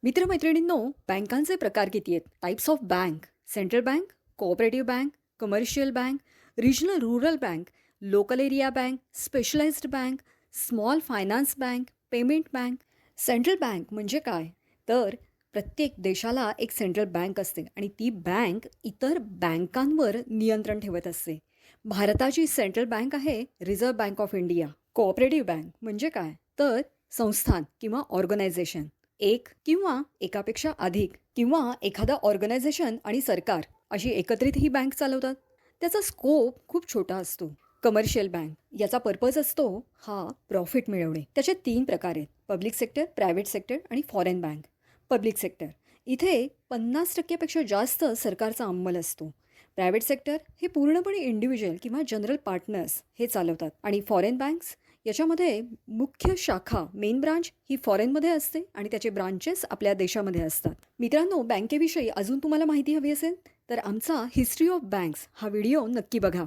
मित्रमैत्रिणींनो, बँकांचे प्रकार किती आहेत? Types of bank: central bank, cooperative bank, commercial bank, regional rural bank, local area bank, specialised bank, small finance bank, payment bank. Central bank म्हणजे काय? तर प्रत्येक देशाला एक सेंट्रल बँक असते आणि ती बँक इतर बँकांवर नियंत्रण ठेवत असते. भारताची सेंट्रल बँक आहे reserve bank of India. Cooperative bank म्हणजे काय? तर संस्थान किंवा ऑर्गनायझेशन, एक किंवा एकापेक्षा अधिक किंवा एखादा ऑर्गनायझेशन आणि सरकार अशी एकत्रित ही बँक चालवतात. त्याचा स्कोप खूप छोटा असतो. कमर्शियल बँक याचा पर्पज असतो हा प्रॉफिट मिळवणे. त्याचे 3 प्रकार आहेत: पब्लिक सेक्टर, प्रायव्हेट सेक्टर आणि फॉरेन बँक. पब्लिक सेक्टर इथे 50% जास्त सरकारचा अंमल असतो. प्रायव्हेट सेक्टर हे पूर्णपणे इंडिव्हिज्युअल किंवा जनरल पार्टनर्स हे चालवतात. आणि फॉरेन बँक्स याच्यामध्ये मुख्य शाखा, मेन ब्रांच ही फॉरेनमध्ये असते आणि त्याचे ब्रांचेस आपल्या देशामध्ये असतात. मित्रांनो, बँकेविषयी अजून तुम्हाला माहिती हवी असेल तर आमचा हिस्ट्री ऑफ बँक्स हा व्हिडिओ नक्की बघा.